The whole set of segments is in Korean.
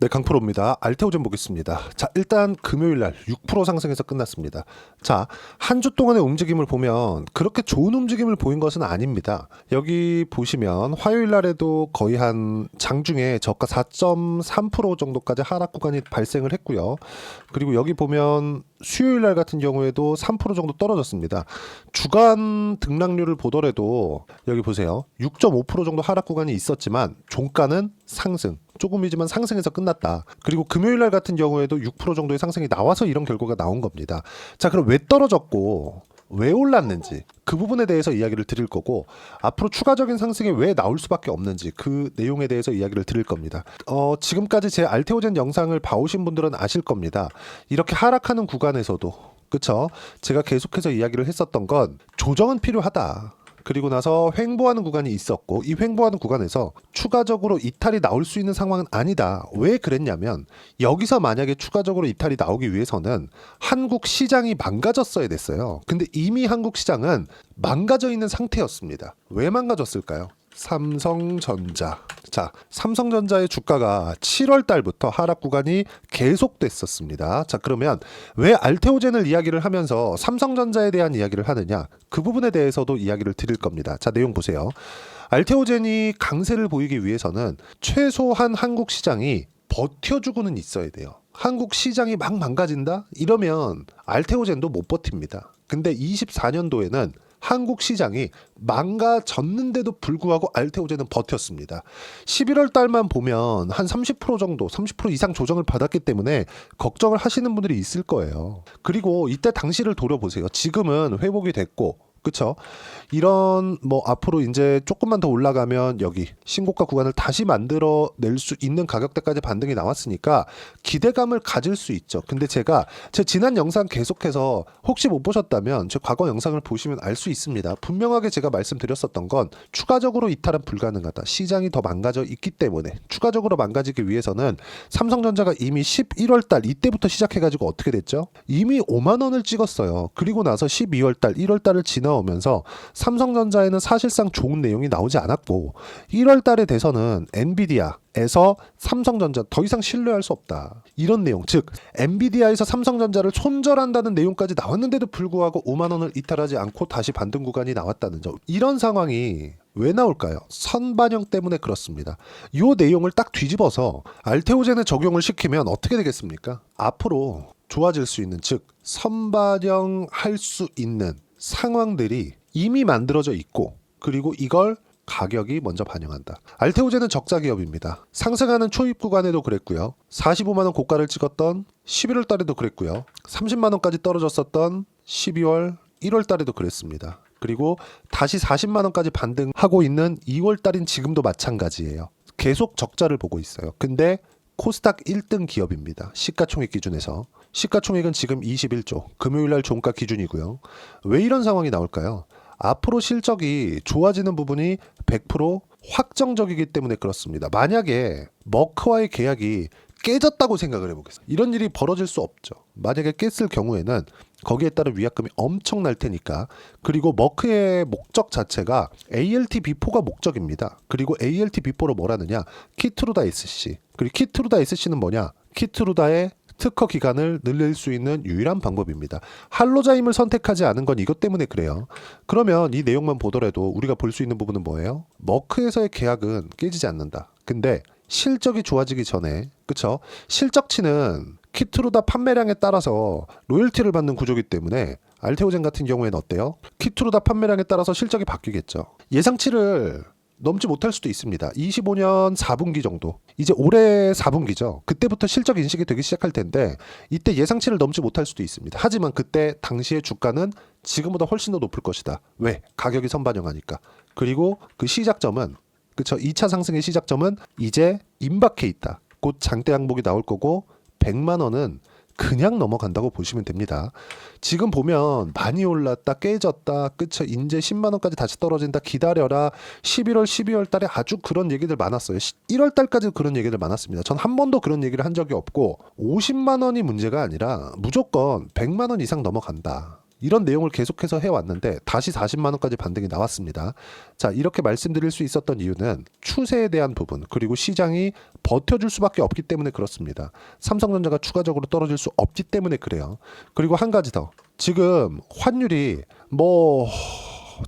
네, 강프로입니다. 알테오젠 보겠습니다. 자, 일단 금요일날 6% 상승해서 끝났습니다. 자, 한 주 동안의 움직임을 보면 그렇게 좋은 움직임을 보인 것은 아닙니다. 여기 보시면 화요일날에도 거의 한 장중에 저가 4.3% 정도까지 하락 구간이 발생을 했고요. 그리고 여기 보면 수요일날 같은 경우에도 3% 정도 떨어졌습니다. 주간 등락률을 보더라도 여기 보세요. 6.5% 정도 하락 구간이 있었지만 종가는 상승. 조금이지만 상승해서 끝났다. 그리고 금요일날 같은 경우에도 6% 정도의 상승이 나와서 이런 결과가 나온 겁니다. 자, 그럼 왜 떨어졌고 왜 올랐는지 그 부분에 대해서 이야기를 드릴 거고, 앞으로 추가적인 상승이 왜 나올 수밖에 없는지 그 내용에 대해서 이야기를 드릴 겁니다. 지금까지 제 알테오젠 영상을 봐오신 분들은 아실 겁니다. 이렇게 하락하는 구간에서도, 그쵸? 제가 계속해서 이야기를 했었던 건 조정은 필요하다. 그리고 나서 횡보하는 구간이 있었고, 이 횡보하는 구간에서 추가적으로 이탈이 나올 수 있는 상황은 아니다. 왜 그랬냐면, 여기서 만약에 추가적으로 이탈이 나오기 위해서는 한국 시장이 망가졌어야 됐어요. 근데 이미 한국 시장은 망가져 있는 상태였습니다. 왜 망가졌을까요? 삼성전자. 자, 삼성전자의 주가가 7월 달부터 하락 구간이 계속됐었습니다. 자, 그러면 왜 알테오젠을 이야기를 하면서 삼성전자에 대한 이야기를 하느냐? 그 부분에 대해서도 이야기를 드릴 겁니다. 자, 내용 보세요. 알테오젠이 강세를 보이기 위해서는 최소한 한국 시장이 버텨주고는 있어야 돼요. 한국 시장이 막 망가진다? 이러면 알테오젠도 못 버팁니다. 근데 24년도에는 한국 시장이 망가졌는데도 불구하고 알테오젠은 버텼습니다. 11월 달만 보면 한 30% 정도, 30% 이상 조정을 받았기 때문에 걱정을 하시는 분들이 있을 거예요. 그리고 이때 당시를 돌아보세요. 지금은 회복이 됐고, 그쵸? 이런 앞으로 이제 조금만 더 올라가면 여기 신고가 구간을 다시 만들어낼 수 있는 가격대까지 반등이 나왔으니까 기대감을 가질 수 있죠. 근데 제가 제 지난 영상 계속해서 혹시 못 보셨다면 제 과거 영상을 보시면 알 수 있습니다. 분명하게 제가 말씀드렸었던 건 추가적으로 이탈은 불가능하다. 시장이 더 망가져 있기 때문에 추가적으로 망가지기 위해서는 삼성전자가 이미 11월 달 이때부터 시작해가지고 어떻게 됐죠? 이미 5만 원을 찍었어요. 그리고 나서 12월 달, 1월 달을 지나오면서 삼성전자에는 사실상 좋은 내용이 나오지 않았고, 1월 달에 돼서는 엔비디아에서 삼성전자 더 이상 신뢰할 수 없다. 이런 내용, 즉 엔비디아에서 삼성전자를 손절한다는 내용까지 나왔는데도 불구하고 5만 원을 이탈하지 않고 다시 반등 구간이 나왔다는 점. 이런 상황이 왜 나올까요? 선반영 때문에 그렇습니다. 이 내용을 딱 뒤집어서 알테오젠에 적용을 시키면 어떻게 되겠습니까? 앞으로 좋아질 수 있는, 즉 선반영할 수 있는 상황들이 이미 만들어져 있고, 그리고 이걸 가격이 먼저 반영한다. 알테오젠은 적자 기업입니다. 상승하는 초입 구간에도 그랬고요. 45만 원 고가를 찍었던 11월 달에도 그랬고요. 30만 원까지 떨어졌었던 12월, 1월 달에도 그랬습니다. 그리고 다시 40만 원까지 반등하고 있는 2월 달인 지금도 마찬가지예요. 계속 적자를 보고 있어요. 근데 코스닥 1등 기업입니다. 시가총액 기준에서. 시가총액은 지금 21조, 금요일날 종가 기준이고요. 왜 이런 상황이 나올까요? 앞으로 실적이 좋아지는 부분이 100% 확정적이기 때문에 그렇습니다. 만약에 머크와의 계약이 깨졌다고 생각을 해보겠습니다. 이런 일이 벌어질 수 없죠. 만약에 깼을 경우에는 거기에 따른 위약금이 엄청날 테니까. 그리고 머크의 목적 자체가 ALT-B4가 목적입니다. 그리고 ALT-B4로 뭘 하느냐? 키트루다 SC. 그리고 키트루다 SC는 뭐냐? 키트루다의 특허 기간을 늘릴 수 있는 유일한 방법입니다. 할로자임을 선택하지 않은 건 이것 때문에 그래요. 그러면 이 내용만 보더라도 우리가 볼 수 있는 부분은 뭐예요? 머크에서의 계약은 깨지지 않는다. 근데 실적이 좋아지기 전에, 그쵸? 실적치는 키트루다 판매량에 따라서 로열티를 받는 구조이기 때문에 알테오젠 같은 경우에는 어때요? 키트루다 판매량에 따라서 실적이 바뀌겠죠. 예상치를 넘지 못할 수도 있습니다. 25년 4분기 정도. 이제 올해 4분기죠. 그때부터 실적 인식이 되기 시작할 텐데 이때 예상치를 넘지 못할 수도 있습니다. 하지만 그때 당시의 주가는 지금보다 훨씬 더 높을 것이다. 왜? 가격이 선반영하니까. 그리고 그 시작점은, 그쵸? 2차 상승의 시작점은 이제 임박해 있다. 곧 장대 항목이 나올 거고 100만 원은 그냥 넘어간다고 보시면 됩니다. 지금 보면 많이 올랐다 깨졌다, 그쵸? 이제 10만 원까지 다시 떨어진다, 기다려라. 11월 12월 달에 아주 그런 얘기들 많았어요. 1월 달까지 그런 얘기들 많았습니다. 전 한 번도 그런 얘기를 한 적이 없고, 50만 원이 문제가 아니라 무조건 100만 원 이상 넘어간다. 이런 내용을 계속해서 해왔는데 다시 40만 원까지 반등이 나왔습니다. 자, 이렇게 말씀드릴 수 있었던 이유는 추세에 대한 부분 그리고 시장이 버텨줄 수밖에 없기 때문에 그렇습니다. 삼성전자가 추가적으로 떨어질 수 없기 때문에 그래요. 그리고 한 가지 더. 지금 환율이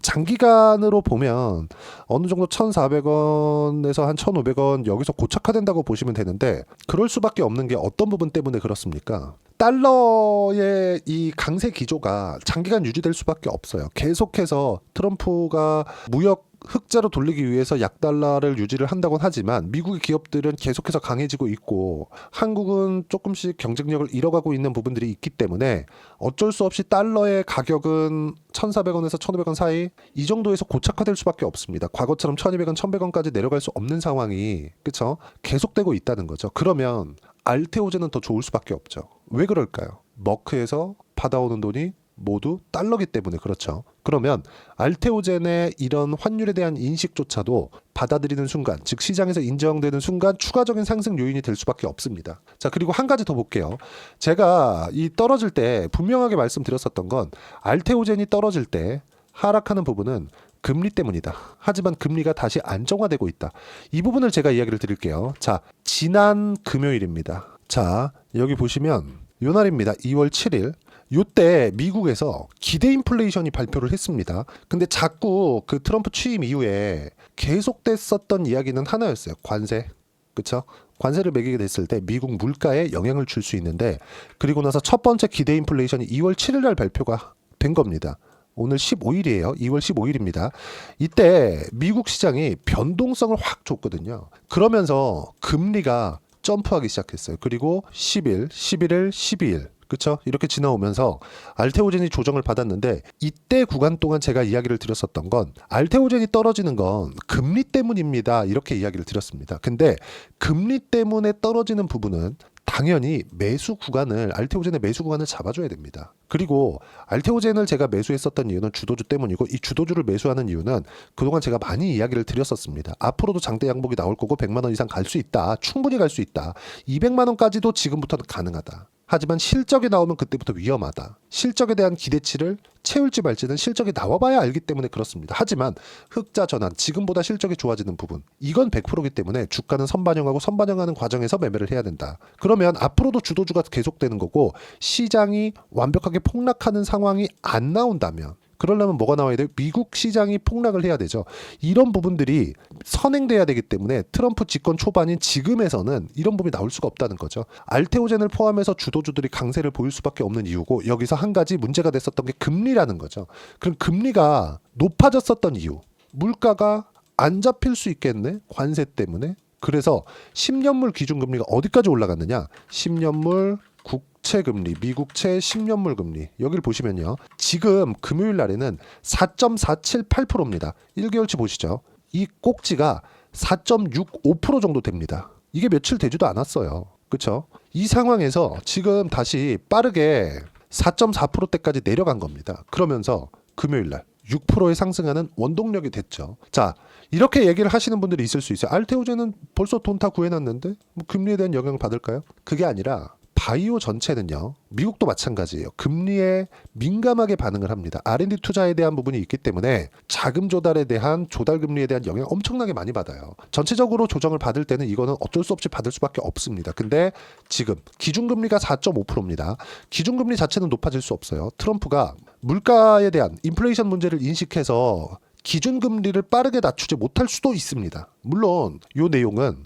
장기간으로 보면 어느 정도 1,400원에서 한 1,500원 여기서 고착화된다고 보시면 되는데 그럴 수밖에 없는 게 어떤 부분 때문에 그렇습니까? 달러의 이 강세 기조가 장기간 유지될 수밖에 없어요. 계속해서 트럼프가 무역 흑자로 돌리기 위해서 약달러를 유지를 한다곤 하지만 미국의 기업들은 계속해서 강해지고 있고 한국은 조금씩 경쟁력을 잃어가고 있는 부분들이 있기 때문에 어쩔 수 없이 달러의 가격은 1,400원에서 1,500원 사이 이 정도에서 고착화될 수밖에 없습니다. 과거처럼 1,200원, 1,100원까지 내려갈 수 없는 상황이 그쵸? 계속되고 있다는 거죠. 그러면 알테오제는 더 좋을 수밖에 없죠. 왜 그럴까요? 머크에서 받아오는 돈이 모두 달러기 때문에 그렇죠. 그러면 알테오젠의 이런 환율에 대한 인식조차도 받아들이는 순간, 즉 시장에서 인정되는 순간 추가적인 상승 요인이 될 수밖에 없습니다. 자, 그리고 한 가지 더 볼게요. 제가 이 떨어질 때 분명하게 말씀드렸었던 건 알테오젠이 떨어질 때 하락하는 부분은 금리 때문이다. 하지만 금리가 다시 안정화되고 있다. 이 부분을 제가 이야기를 드릴게요. 자, 지난 금요일입니다. 자, 여기 보시면 요 날입니다. 2월 7일. 요때 미국에서 기대 인플레이션이 발표를 했습니다. 근데 자꾸 그 트럼프 취임 이후에 계속됐었던 이야기는 하나였어요. 관세. 그쵸? 관세를 매기게 됐을 때 미국 물가에 영향을 줄 수 있는데 그리고 나서 첫 번째 기대 인플레이션이 2월 7일 날 발표가 된 겁니다. 오늘 15일이에요. 2월 15일입니다. 이때 미국 시장이 변동성을 확 줬거든요. 그러면서 금리가 점프하기 시작했어요. 그리고 10일, 11일, 12일 그렇죠? 이렇게 지나오면서 알테오젠이 조정을 받았는데 이때 구간 동안 제가 이야기를 드렸었던 건 알테오젠이 떨어지는 건 금리 때문입니다. 이렇게 이야기를 드렸습니다. 근데 금리 때문에 떨어지는 부분은 당연히 매수 구간을 알테오젠의 매수 구간을 잡아줘야 됩니다. 그리고 알테오젠을 제가 매수했었던 이유는 주도주 때문이고 이 주도주를 매수하는 이유는 그동안 제가 많이 이야기를 드렸었습니다. 앞으로도 장대 양복이 나올 거고 100만 원 이상 갈 수 있다. 충분히 갈 수 있다. 200만 원까지도 지금부터는 가능하다. 하지만 실적이 나오면 그때부터 위험하다. 실적에 대한 기대치를 채울지 말지는 실적이 나와봐야 알기 때문에 그렇습니다. 하지만 흑자 전환, 지금보다 실적이 좋아지는 부분 이건 100%이기 때문에 주가는 선반영하고 선반영하는 과정에서 매매를 해야 된다. 그러면 앞으로도 주도주가 계속되는 거고 시장이 완벽하게 폭락하는 상황이 안 나온다면 그러려면 뭐가 나와야 돼요? 미국 시장이 폭락을 해야 되죠. 이런 부분들이 선행돼야 되기 때문에 트럼프 집권 초반인 지금에서는 이런 부분이 나올 수가 없다는 거죠. 알테오젠을 포함해서 주도주들이 강세를 보일 수밖에 없는 이유고 여기서 한 가지 문제가 됐었던 게 금리라는 거죠. 그럼 금리가 높아졌었던 이유. 물가가 안 잡힐 수 있겠네? 관세 때문에. 그래서 10년물 기준금리가 어디까지 올라갔느냐? 10년물 국채금리, 미국채 10년물 금리 여기를 보시면요. 지금 금요일 날에는 4.478%입니다. 1개월치 보시죠. 이 꼭지가 4.65% 정도 됩니다. 이게 며칠 되지도 않았어요. 그렇죠? 이 상황에서 지금 다시 빠르게 4.4%대까지 내려간 겁니다. 그러면서 금요일 날 6%에 상승하는 원동력이 됐죠. 자, 이렇게 얘기를 하시는 분들이 있을 수 있어요. 알테오젠은 벌써 돈 다 구해놨는데 뭐 금리에 대한 영향을 받을까요? 그게 아니라 바이오 전체는요. 미국도 마찬가지예요. 금리에 민감하게 반응을 합니다. R&D 투자에 대한 부분이 있기 때문에 자금 조달에 대한 조달 금리에 대한 영향 엄청나게 많이 받아요. 전체적으로 조정을 받을 때는 이거는 어쩔 수 없이 받을 수밖에 없습니다. 근데 지금 기준금리가 4.5%입니다. 기준금리 자체는 높아질 수 없어요. 트럼프가 물가에 대한 인플레이션 문제를 인식해서 기준금리를 빠르게 낮추지 못할 수도 있습니다. 물론 이 내용은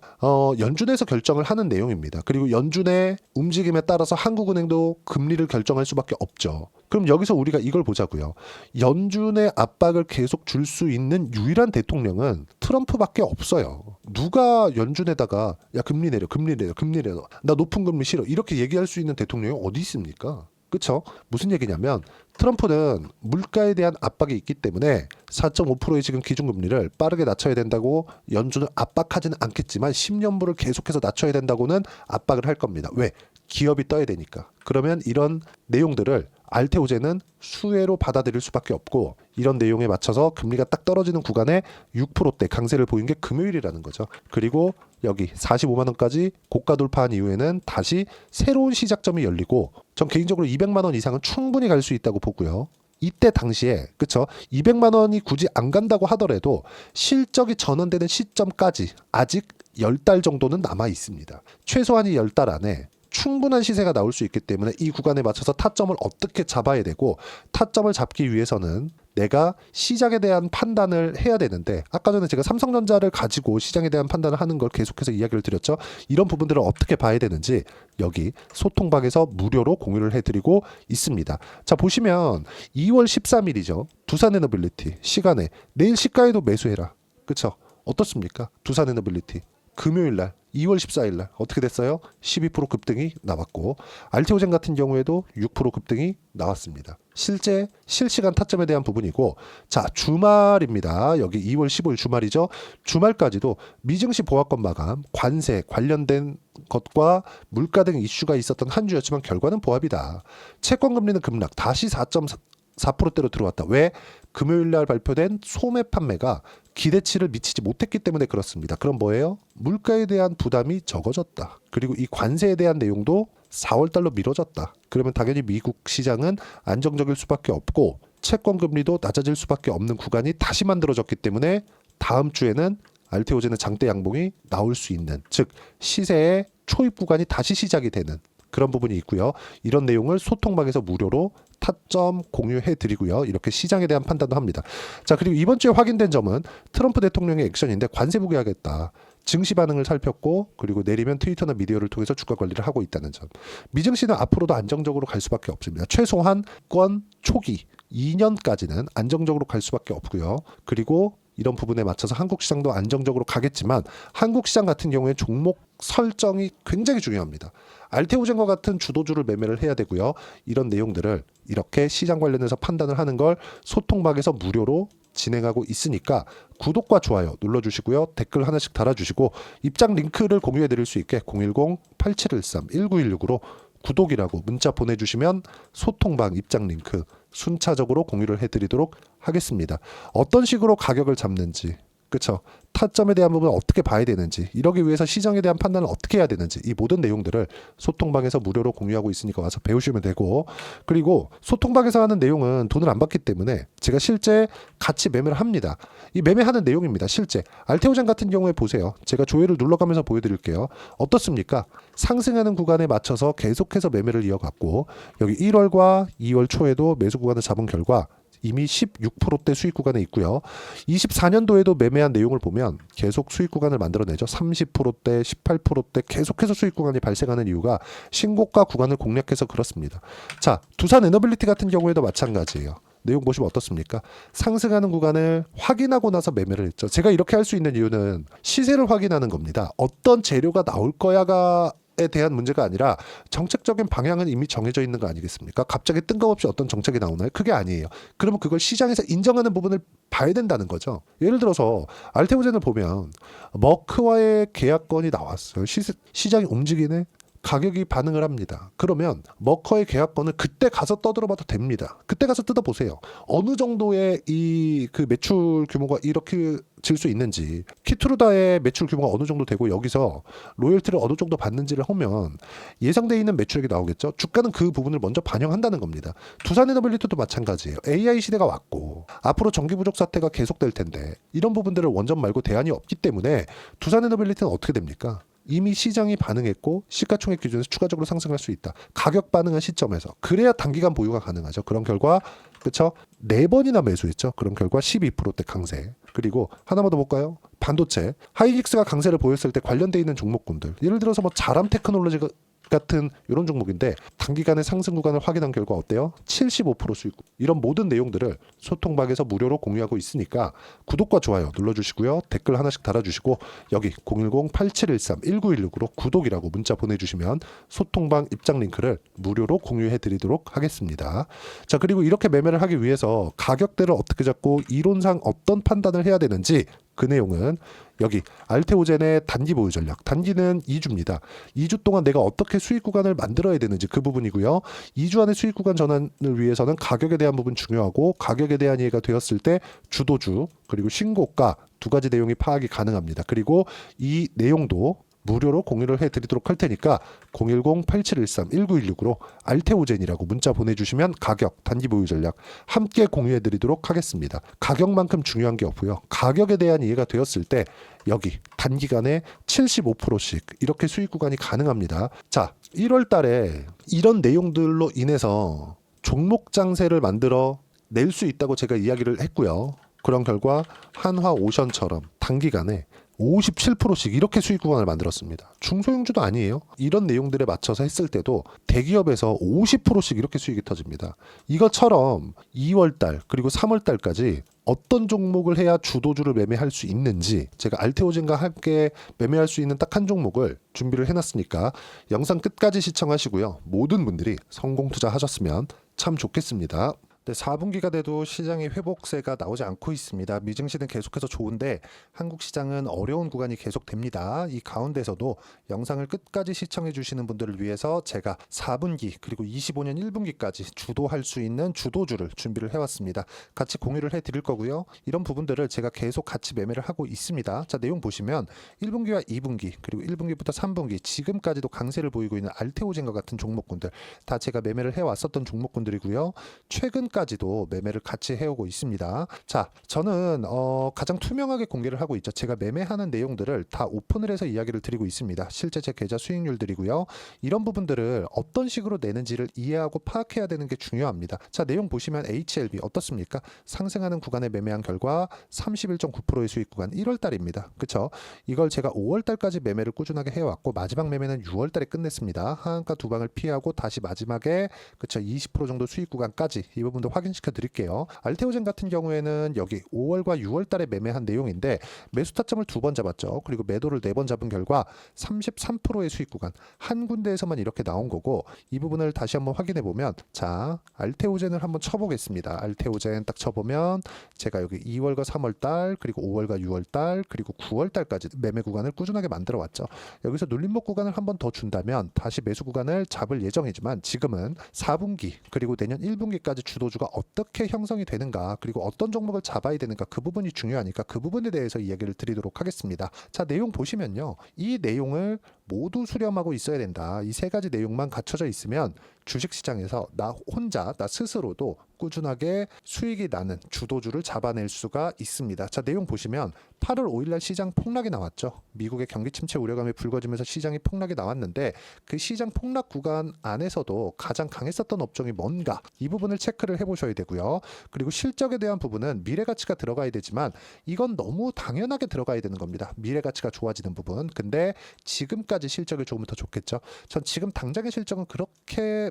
연준에서 결정을 하는 내용입니다. 그리고 연준의 움직임에 따라서 한국은행도 금리를 결정할 수밖에 없죠. 그럼 여기서 우리가 이걸 보자고요. 연준의 압박을 계속 줄 수 있는 유일한 대통령은 트럼프밖에 없어요. 누가 연준에다가 야 금리 내려 금리 내려 금리 내려 나 높은 금리 싫어 이렇게 얘기할 수 있는 대통령이 어디 있습니까? 그렇죠? 무슨 얘기냐면 트럼프는 물가에 대한 압박이 있기 때문에 4.5%의 지금 기준금리를 빠르게 낮춰야 된다고 연준을 압박하지는 않겠지만 10년물을 계속해서 낮춰야 된다고는 압박을 할 겁니다. 왜? 기업이 떠야 되니까. 그러면 이런 내용들을 알테오제는 수혜로 받아들일 수밖에 없고 이런 내용에 맞춰서 금리가 딱 떨어지는 구간에 6%대 강세를 보인 게 금요일이라는 거죠. 그리고 여기 45만 원까지 고가 돌파한 이후에는 다시 새로운 시작점이 열리고 전 개인적으로 200만 원 이상은 충분히 갈 수 있다고 보고요. 이때 당시에 그쵸 200만 원이 굳이 안 간다고 하더라도 실적이 전환되는 시점까지 아직 10달 정도는 남아 있습니다. 최소한이 10달 안에 충분한 시세가 나올 수 있기 때문에 이 구간에 맞춰서 타점을 어떻게 잡아야 되고 타점을 잡기 위해서는 내가 시장에 대한 판단을 해야 되는데 아까 전에 제가 삼성전자를 가지고 시장에 대한 판단을 하는 걸 계속해서 이야기를 드렸죠. 이런 부분들을 어떻게 봐야 되는지 여기 소통방에서 무료로 공유를 해드리고 있습니다. 자 보시면 2월 13일이죠. 두산에너빌리티 시간에 내일 시가에도 매수해라. 그쵸? 어떻습니까? 두산에너빌리티 금요일날 2월 14일날 어떻게 됐어요? 12% 급등이 나왔고 알테오젠 같은 경우에도 6% 급등이 나왔습니다. 실제 실시간 타점에 대한 부분이고 자 주말입니다. 여기 2월 15일 주말이죠. 주말까지도 미증시 보합권 마감, 관세 관련된 것과 물가 등 이슈가 있었던 한 주였지만 결과는 보합이다. 채권금리는 급락 다시 4.4%대로 들어왔다. 왜? 금요일날 발표된 소매 판매가 기대치를 미치지 못했기 때문에 그렇습니다. 그럼 뭐예요? 물가에 대한 부담이 적어졌다. 그리고 이 관세에 대한 내용도 4월달로 미뤄졌다. 그러면 당연히 미국 시장은 안정적일 수밖에 없고 채권 금리도 낮아질 수밖에 없는 구간이 다시 만들어졌기 때문에 다음 주에는 알테오제는 장대 양봉이 나올 수 있는 즉 시세의 초입 구간이 다시 시작이 되는 그런 부분이 있고요. 이런 내용을 소통방에서 무료로 타점 공유해 드리고요. 이렇게 시장에 대한 판단도 합니다. 자 그리고 이번 주에 확인된 점은 트럼프 대통령의 액션인데 관세 부과하겠다. 증시 반응을 살폈고 그리고 내리면 트위터나 미디어를 통해서 주가 관리를 하고 있다는 점. 미증시는 앞으로도 안정적으로 갈 수밖에 없습니다. 최소한 권 초기 2년까지는 안정적으로 갈 수밖에 없고요. 그리고 이런 부분에 맞춰서 한국 시장도 안정적으로 가겠지만 한국 시장 같은 경우에 종목 설정이 굉장히 중요합니다. 알테오젠과 같은 주도주를 매매를 해야 되고요. 이런 내용들을 이렇게 시장 관련해서 판단을 하는 걸 소통방에서 무료로 진행하고 있으니까 구독과 좋아요 눌러주시고요. 댓글 하나씩 달아주시고 입장 링크를 공유해 드릴 수 있게 010-8713-1916으로 구독이라고 문자 보내주시면 소통방 입장 링크 순차적으로 공유를 해드리도록 하겠습니다. 어떤 식으로 가격을 잡는지 그쵸? 타점에 대한 부분을 어떻게 봐야 되는지 이러기 위해서 시장에 대한 판단을 어떻게 해야 되는지 이 모든 내용들을 소통방에서 무료로 공유하고 있으니까 와서 배우시면 되고 그리고 소통방에서 하는 내용은 돈을 안 받기 때문에 제가 실제 같이 매매를 합니다. 이 매매하는 내용입니다. 실제 알테오젠 같은 경우에 보세요. 제가 조회를 눌러가면서 보여드릴게요. 어떻습니까? 상승하는 구간에 맞춰서 계속해서 매매를 이어갔고 여기 1월과 2월 초에도 매수 구간을 잡은 결과 이미 16%대 수익 구간에 있고요. 24년도에도 매매한 내용을 보면 계속 수익 구간을 만들어내죠. 30%대, 18%대 계속해서 수익 구간이 발생하는 이유가 신고가 구간을 공략해서 그렇습니다. 자, 두산 에너빌리티 같은 경우에도 마찬가지예요. 내용 보시면 어떻습니까? 상승하는 구간을 확인하고 나서 매매를 했죠. 제가 이렇게 할 수 있는 이유는 시세를 확인하는 겁니다. 어떤 재료가 나올 거야가 에 대한 문제가 아니라 정책적인 방향은 이미 정해져 있는 거 아니겠습니까? 갑자기 뜬금없이 어떤 정책이 나오나요? 그게 아니에요. 그러면 그걸 시장에서 인정하는 부분을 봐야 된다는 거죠. 예를 들어서 알테오젠을 보면 머크와의 계약건이 나왔어요. 시장이 움직이네. 가격이 반응을 합니다. 그러면 머커의 계약건을 그때 가서 떠들어봐도 됩니다. 그때 가서 뜯어보세요. 어느 정도의 이 그 매출 규모가 이렇게 질 수 있는지 키트루다의 매출 규모가 어느 정도 되고 여기서 로열티를 어느 정도 받는지를 하면 예상되어 있는 매출액이 나오겠죠. 주가는 그 부분을 먼저 반영한다는 겁니다. 두산에너빌리티도 마찬가지예요. AI 시대가 왔고 앞으로 전기 부족 사태가 계속될 텐데 이런 부분들을 원전 말고 대안이 없기 때문에 두산에너빌리티는 어떻게 됩니까? 이미 시장이 반응했고 시가총액 기준에서 추가적으로 상승할 수 있다. 가격 반응한 시점에서 그래야 단기간 보유가 가능하죠. 그런 결과 그쵸? 4번이나 매수했죠. 그런 결과 12%대 강세. 그리고 하나만 더 볼까요? 반도체. 하이닉스가 강세를 보였을 때 관련돼 있는 종목군들. 예를 들어서 뭐 자람 테크놀로지 같은 이런 종목인데 단기간의 상승 구간을 확인한 결과 어때요? 75% 수익. 이런 모든 내용들을 소통방에서 무료로 공유하고 있으니까 구독과 좋아요 눌러주시고요. 댓글 하나씩 달아주시고 여기 010-8713-1916으로 구독이라고 문자 보내주시면 소통방 입장 링크를 무료로 공유해드리도록 하겠습니다. 자 그리고 이렇게 매매를 하기 위해서 가격대를 어떻게 잡고 이론상 어떤 판단을 해야 되는지 그 내용은 여기 알테오젠의 단기 보유 전략. 단기는 2주입니다. 2주 동안 내가 어떻게 수익 구간을 만들어야 되는지 그 부분이고요. 2주 안에 수익 구간 전환을 위해서는 가격에 대한 부분 중요하고, 가격에 대한 이해가 되었을 때 주도주 그리고 신고가 두 가지 내용이 파악이 가능합니다. 그리고 이 내용도 무료로 공유를 해드리도록 할 테니까 010-8713-1916으로 알테오젠이라고 문자 보내주시면 가격, 단기 보유 전략 함께 공유해드리도록 하겠습니다. 가격만큼 중요한 게 없고요. 가격에 대한 이해가 되었을 때 여기 단기간에 75%씩 이렇게 수익 구간이 가능합니다. 자, 1월 달에 이런 내용들로 인해서 종목 장세를 만들어 낼 수 있다고 제가 이야기를 했고요. 그런 결과 한화오션처럼 단기간에 57%씩 이렇게 수익 구간을 만들었습니다. 중소형주도 아니에요. 이런 내용들에 맞춰서 했을 때도 대기업에서 50%씩 이렇게 수익이 터집니다. 이것처럼 2월달 그리고 3월달까지 어떤 종목을 해야 주도주를 매매할 수 있는지 제가 알테오젠과 함께 매매할 수 있는 딱 한 종목을 준비를 해놨으니까 영상 끝까지 시청하시고요. 모든 분들이 성공 투자하셨으면 참 좋겠습니다. 네, 4분기가 돼도 시장의 회복세가 나오지 않고 있습니다. 미증시는 계속해서 좋은데 한국 시장은 어려운 구간이 계속됩니다. 이 가운데서도 영상을 끝까지 시청해 주시는 분들을 위해서 제가 4분기 그리고 25년 1분기까지 주도할 수 있는 주도주를 준비를 해왔습니다. 같이 공유를 해드릴 거고요. 이런 부분들을 제가 계속 같이 매매를 하고 있습니다. 자, 내용 보시면 1분기와 2분기 그리고 1분기부터 3분기 지금까지도 강세를 보이고 있는 알테오젠과 같은 종목군들 다 제가 매매를 해왔었던 종목군들이고요. 최근까지도 매매를 같이 해오고 있습니다. 자, 저는 가장 투명하게 공개를 하고 있죠. 제가 매매하는 내용들을 다 오픈을 해서 이야기를 드리고 있습니다. 실제 제 계좌 수익률들이고요. 이런 부분들을 어떤 식으로 내는지를 이해하고 파악해야 되는 게 중요합니다. 자, 내용 보시면 HLB 어떻습니까? 상승하는 구간에 매매한 결과 31.9%의 수익 구간 1월 달입니다. 그렇죠? 이걸 제가 5월 달까지 매매를 꾸준하게 해왔고 마지막 매매는 6월 달에 끝냈습니다. 하한가 두 방을 피하고 다시 마지막에 그렇죠? 20% 정도 수익 구간까지 이 부분도 확인시켜 드릴게요. 알테오젠 같은 경우에는 여기 5월과 6월 달에 매매한 내용인데 매수 타점을 2번 잡았죠. 그리고 매도를 4번 잡은 결과 33%의 수익 구간 한 군데에서만 이렇게 나온 거고 이 부분을 다시 한번 확인해 보면 자, 알테오젠을 한번 쳐보겠습니다. 알테오젠 딱 쳐보면 제가 여기 2월과 3월 달 그리고 5월과 6월 달 그리고 9월 달까지 매매 구간을 꾸준하게 만들어 왔죠. 여기서 눌림목 구간을 한번 더 준다면 다시 매수 구간을 잡을 예정이지만 지금은 4분기 그리고 내년 1분기까지 주도주가 어떻게 형성이 되는가 그리고 어떤 종목을 잡아야 되는가 그 부분이 중요하니까 그 부분에 대해서 이야기를 드리도록 하겠습니다. 자, 내용 보시면요. 이 내용을 모두 수렴하고 있어야 된다. 이 세 가지 내용만 갖춰져 있으면 주식시장에서 나 혼자 나 스스로도 꾸준하게 수익이 나는 주도주를 잡아낼 수가 있습니다. 자, 내용 보시면 8월 5일날 시장 폭락이 나왔죠. 미국의 경기 침체 우려감이 불거지면서 시장이 폭락이 나왔는데 그 시장 폭락 구간 안에서도 가장 강했었던 업종이 뭔가 이 부분을 체크를 해보셔야 되고요. 그리고 실적에 대한 부분은 미래가치가 들어가야 되지만 이건 너무 당연하게 들어가야 되는 겁니다. 미래가치가 좋아지는 부분. 근데 지금까지 실적이 좋으면 더 좋겠죠. 전 지금 당장의 실적은 그렇게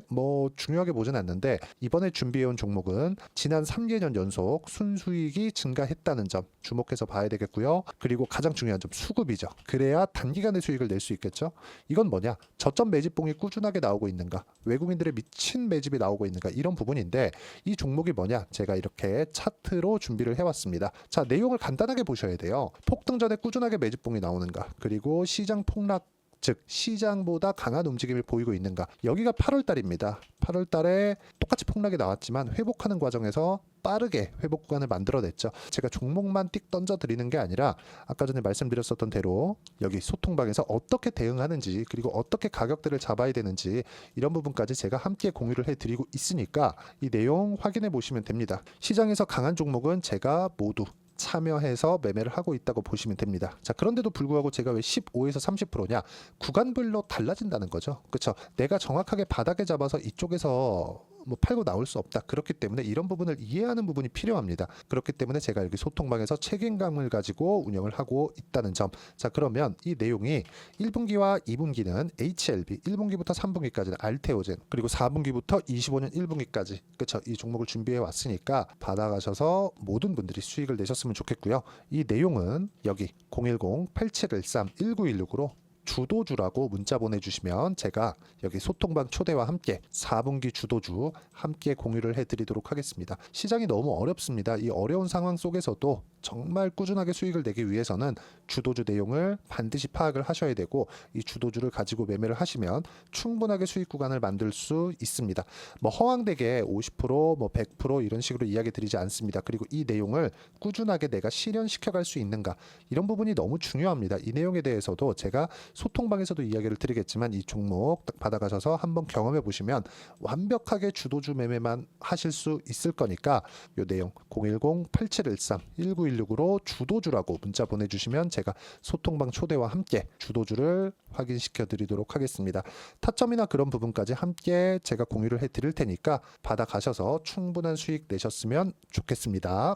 중요하게 보진 않는데 이번에 준비해온 종목은 지난 3개년 연속 순수익이 증가했다는 점 주목해서 봐야 되겠고요. 그리고 가장 중요한 점 수급이죠. 그래야 단기간에 수익을 낼 수 있겠죠. 이건 뭐냐? 저점 매집봉이 꾸준하게 나오고 있는가? 외국인들의 미친 매집이 나오고 있는가? 이런 부분인데 이 종목이 뭐냐? 제가 이렇게 차트로 준비를 해왔습니다. 자, 내용을 간단하게 보셔야 돼요. 폭등 전에 꾸준하게 매집봉이 나오는가? 그리고 시장 폭락 즉 시장보다 강한 움직임을 보이고 있는가. 여기가 8월 달입니다. 8월 달에 똑같이 폭락이 나왔지만 회복하는 과정에서 빠르게 회복 구간을 만들어냈죠. 제가 종목만 띡 던져드리는 게 아니라 아까 전에 말씀드렸었던 대로 여기 소통방에서 어떻게 대응하는지 그리고 어떻게 가격들을 잡아야 되는지 이런 부분까지 제가 함께 공유를 해드리고 있으니까 이 내용 확인해 보시면 됩니다. 시장에서 강한 종목은 제가 모두 참여해서 매매를 하고 있다고 보시면 됩니다. 자, 그런데도 불구하고 제가 왜 15에서 30%냐? 구간별로 달라진다는 거죠. 그렇죠? 내가 정확하게 바닥에 잡아서 이쪽에서 팔고 나올 수 없다. 그렇기 때문에 이런 부분을 이해하는 부분이 필요합니다. 그렇기 때문에 제가 여기 소통방에서 책임감을 가지고 운영을 하고 있다는 점. 자, 그러면 이 내용이 1분기와 2분기는 HLB, 1분기부터 3분기까지는 알테오젠, 그리고 4분기부터 25년 1분기까지 그렇죠? 이 종목을 준비해 왔으니까 받아가셔서 모든 분들이 수익을 내셨으면 좋겠고요. 이 내용은 여기 010-8713-1916으로 주도주라고 문자 보내주시면 제가 여기 소통방 초대와 함께 4분기 주도주 함께 공유를 해드리도록 하겠습니다. 시장이 너무 어렵습니다. 이 어려운 상황 속에서도 정말 꾸준하게 수익을 내기 위해서는 주도주 내용을 반드시 파악을 하셔야 되고, 이 주도주를 가지고 매매를 하시면 충분하게 수익 구간을 만들 수 있습니다. 뭐 허황되게 50%, 뭐 100% 이런 식으로 이야기 드리지 않습니다. 그리고 이 내용을 꾸준하게 내가 실현시켜 갈 수 있는가, 이런 부분이 너무 중요합니다. 이 내용에 대해서도 제가 소통방에서도 이야기를 드리겠지만 이 종목 딱 받아가셔서 한번 경험해 보시면 완벽하게 주도주 매매만 하실 수 있을 거니까 이 내용 010-8713-1916으로 주도주라고 문자 보내주시면 제가 소통방 초대와 함께 주도주를 확인시켜 드리도록 하겠습니다. 타점이나 그런 부분까지 함께 제가 공유를 해 드릴 테니까 받아가셔서 충분한 수익 내셨으면 좋겠습니다.